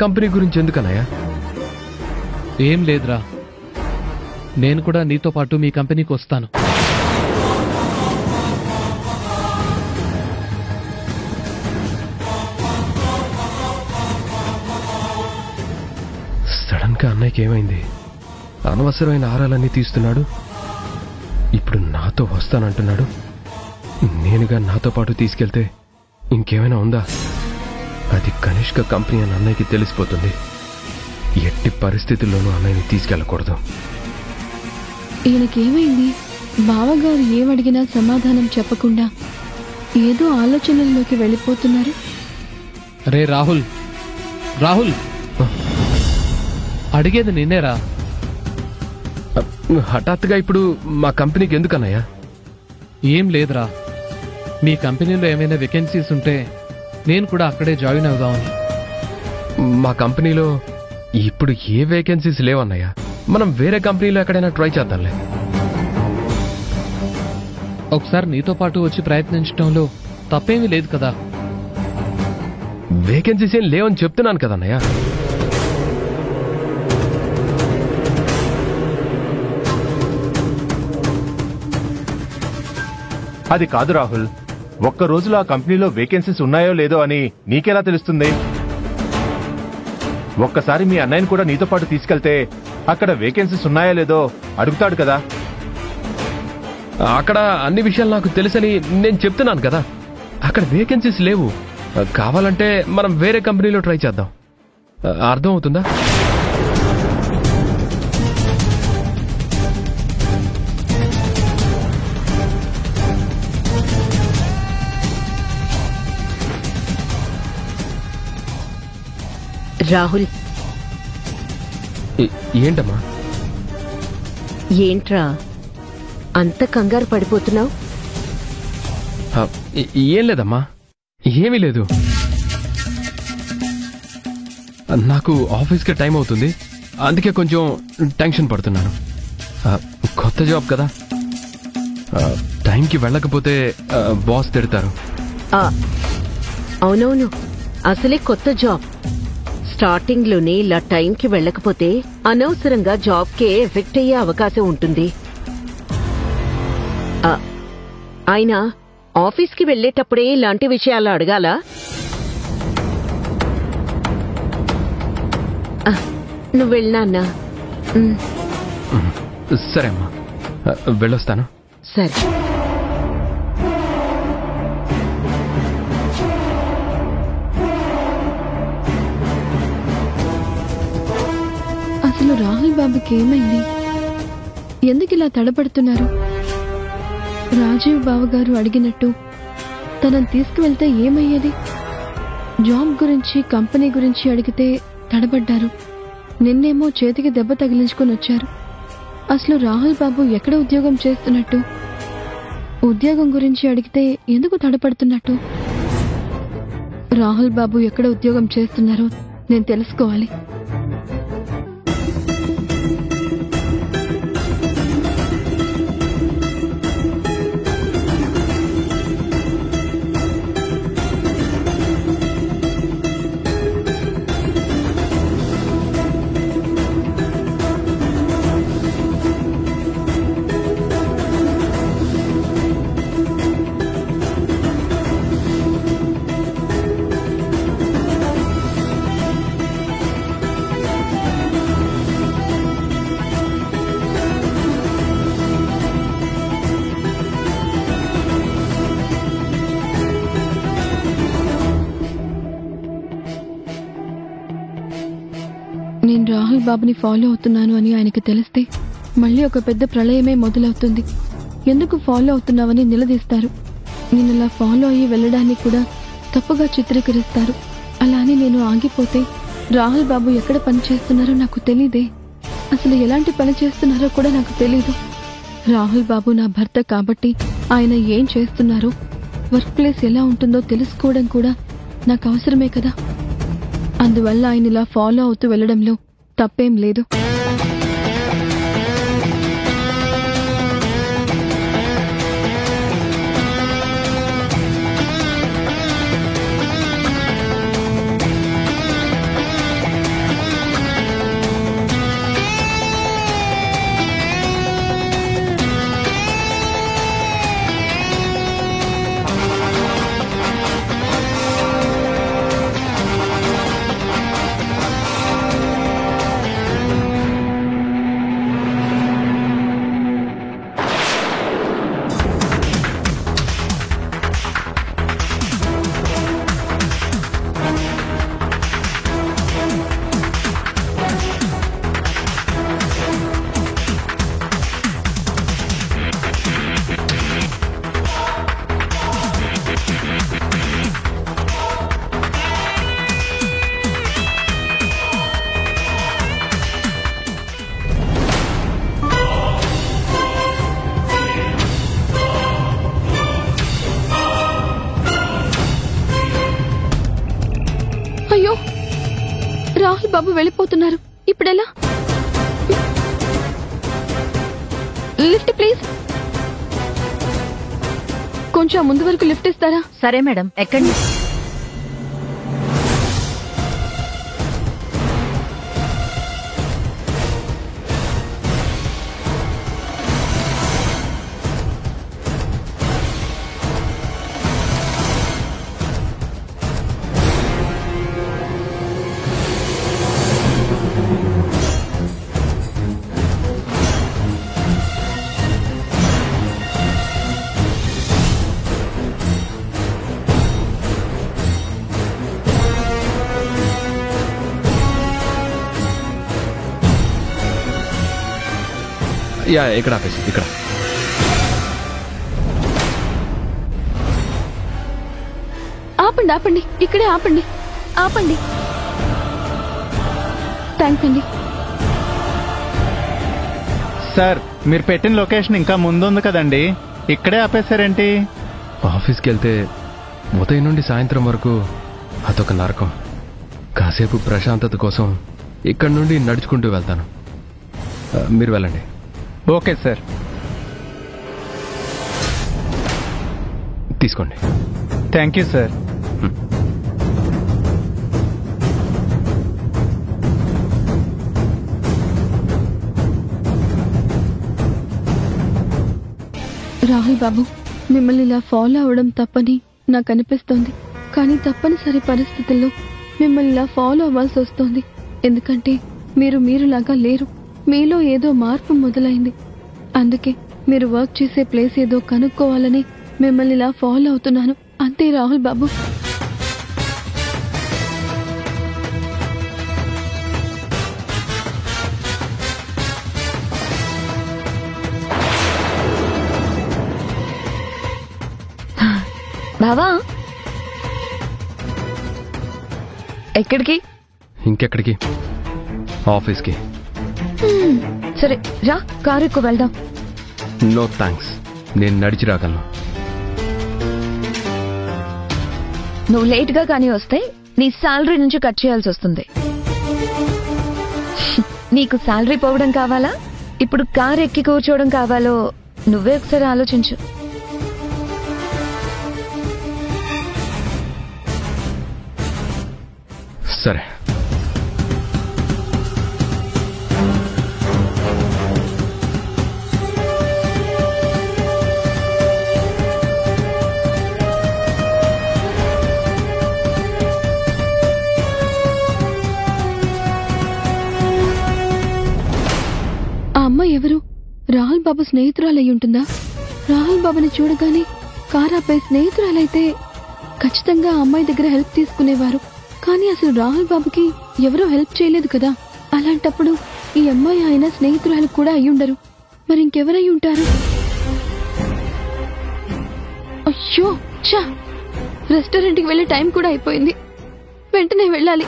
Company గురించి ఎందుకన్నయ్య? ఏం లేదురా, నేను కూడా నీతో పాటు మీ కంపెనీకి వస్తాను. సడన్ గా అన్నయ్యకి ఏమైంది? అనవసరమైన ఆరాలన్నీ తీస్తున్నాడు. ఇప్పుడు నాతో వస్తానంటున్నాడు. నేనుగా నాతో పాటు తీసుకెళ్తే ఇంకేమైనా ఉందా? అది కనిష్క కంపెనీ అని అన్నయ్యకి తెలిసిపోతుంది. ఎట్టి పరిస్థితుల్లోనూ అన్నయ్యని తీసుకెళ్ళకూడదు. ఈయనకేమైంది? బావగారు ఏమడిగినా సమాధానం చెప్పకుండా ఏదో ఆలోచనల్లోకి వెళ్ళిపోతున్నారు. రే రాహుల్, రాహుల్, అడిగేది నిన్నేరా. హఠాత్తుగా ఇప్పుడు మా కంపెనీకి ఎందుకన్నయ్యా? ఏం లేదురా, మీ కంపెనీలో ఏమైనా వేకెన్సీస్ ఉంటే నేను కూడా అక్కడే జాయిన్ అవుదామని. మా కంపెనీలో ఇప్పుడు ఏ వేకెన్సీస్ లేవన్నయ్యా. మనం వేరే కంపెనీలో ఎక్కడైనా ట్రై చేద్దాంలే. ఒకసారి నీతో పాటు వచ్చి ప్రయత్నించడంలో తప్పేమీ లేదు కదా. వేకెన్సీస్ ఏం లేవని చెప్తున్నాను కదన్నయ్య. అది కాదు రాహుల్, ఒక్క రోజులో ఆ కంపెనీలో వేకెన్సీస్ ఉన్నాయో లేదో అని నీకెలా తెలుస్తుంది? ఒక్కసారి మీ అన్నయ్యని కూడా నీతో పాటు తీసుకెళ్తే అక్కడ వేకెన్సీస్ ఉన్నాయో లేదో అడుగుతాడు కదా. అక్కడ అన్ని విషయాలు నాకు తెలుసని నేను చెప్తున్నాను కదా. అక్కడ వేకెన్సీస్ లేవు. కావాలంటే మనం వేరే కంపెనీలో ట్రై చేద్దాం. అర్థం అవుతుందా? రాహుల్, ఏంటమ్మా? ఏంట్రా అంత కంగారు పడిపోతున్నావు? ఏం లేదమ్మా, ఏమీ లేదు. నాకు ఆఫీస్కి టైం అవుతుంది, అందుకే కొంచెం టెన్షన్ పడుతున్నాను. కొత్త జాబ్ కదా, టైంకి వెళ్ళకపోతే బాస్ తిడతారు. అవునవును, అసలే కొత్త జాబ్. స్టార్టింగ్ లోనే ఇలా టైంకి వెళ్ళకపోతే అనవసరంగా జాబ్కే ఎఫెక్ట్ అయ్యే అవకాశం ఉంటుంది. ఆయన ఆఫీస్కి వెళ్లేటప్పుడే ఇలాంటి విషయాలు అడగాలా? నువ్వు వెళ్ళినా అన్నా. సరే అమ్మా, వెళ్ళొస్తాను. సరే. అసలు రాహుల్ బాబుకి ఏమైంది? ఎందుకు ఇలా తడబడుతున్నారు? రాజీవ్ బావగారు అడిగినట్టు తనని తీసుకువెళ్తే ఏమయ్యేది? జాబ్ గురించి, కంపెనీ గురించి అడిగితే తడబడ్డారు. నిన్నేమో చేతికి దెబ్బ తగిలించుకుని వచ్చారు. అసలు రాహుల్ బాబు ఎక్కడ ఉద్యోగం చేస్తున్నట్టు? ఉద్యోగం గురించి అడిగితే ఎందుకు తడపడుతున్నట్టు? రాహుల్ బాబు ఎక్కడ ఉద్యోగం చేస్తున్నారో నేను తెలుసుకోవాలి. నేను రాహుల్ బాబుని ఫాలో అవుతున్నాను అని ఆయనకి తెలిస్తే మళ్ళీ ఒక పెద్ద ప్రళయమే మొదలవుతుంది. ఎందుకు ఫాలో అవుతున్నావని నిలదీస్తారు. నేను అలా ఫాలో అయ్యి వెళ్ళడానికి కూడా తప్పుగా చిత్రీకరిస్తారు. అలా అని నేను ఆగిపోతే రాహుల్ బాబు ఎక్కడ పని చేస్తున్నారో నాకు తెలీదే. అసలు ఎలాంటి పని చేస్తున్నారో కూడా నాకు తెలీదు. రాహుల్ బాబు నా భర్త కాబట్టి ఆయన ఏం చేస్తున్నారో, వర్క్ ప్లేస్ ఎలా ఉంటుందో తెలుసుకోవడం కూడా నాకు అవసరమే కదా. అందువల్ల ఆయన ఇలా ఫాలో అవుతూ వెళ్లడంలో తప్పేం లేదు. రాహుల్ బాబు వెళ్ళిపోతున్నారు. ఇప్పుడెలా? Lift please. కొంచెం ముందు వరకు లిఫ్ట్ ఇస్తారా? సరే మేడం, ఎక్కండి. యా, ఇక్కడ ఆపేసి. ఇక్కడ ఆపండి, ఆపండి, ఇక్కడే ఆపండి, ఆపండి. థ్యాంక్స్ అండి. సార్, మీరు పెట్టిన లొకేషన్ ఇంకా ముందుంది కదండి, ఇక్కడే ఆపేశారేంటి? ఆఫీస్కి వెళ్తే ఉదయం నుండి సాయంత్రం వరకు అదొక నరకం. కాసేపు ప్రశాంతత కోసం ఇక్కడి నుండి నడుచుకుంటూ వెళ్తాను. మీరు వెళ్ళండి. Okay sir. తీసుకోండి. Thank you sir. రాహుల్ బాబు, మిమ్మల్ని ఇలా ఫాలో అవడం తప్పని నాకు అనిపిస్తోంది. కానీ తప్పనిసరి పరిస్థితుల్లో మిమ్మల్ని ఇలా ఫాలో అవ్వాల్సి వస్తోంది. ఎందుకంటే మీరులాగా లేరు. మీలో ఏదో మార్పు మొదలైంది. అందుకే మీరు వర్క్ చేసే ప్లేస్ ఏదో కనుక్కోవాలని మిమ్మల్ని ఇలా ఫాలో అవుతున్నాను. అంతే రాహుల్ బాబు. బావా, ఎక్కడికి? ఇంకెక్కడికి? ఆఫీస్కి. సరే రా, కారు ఎక్కువ వెళ్దాం. నో థ్యాంక్స్, నేను నడిచి రాగలను. నువ్వు లేట్ గా కానీ వస్తే నీ శాలరీ నుంచి కట్ చేయాల్సి వస్తుంది. నీకు శాలరీ పోవడం కావాలా, ఇప్పుడు కారు ఎక్కి కూర్చోవడం కావాలో నువ్వే ఒకసారి ఆలోచించు. సరే. ఆ అమ్మాయి ఎవరు? రాహుల్ బాబు స్నేహితురాలై ఉంటుందా? రాహుల్ బాబుని చూడగానే కారాపై స్నేహితురాలైతే ఖచ్చితంగా ఆ అమ్మాయి దగ్గర హెల్ప్ తీసుకునేవారు. కానీ అసలు రాహుల్ బాబుకి ఎవరూ హెల్ప్ చేయలేదు కదా. అలాంటప్పుడు ఈ అమ్మాయి ఆయన స్నేహితురాలు కూడా అయ్యుండరు. మరి ఇంకెవరై ఉంటారు? అయ్యో చా, రెస్టారెంట్కి వెళ్ళే టైం కూడా అయిపోయింది. వెంటనే వెళ్ళాలి.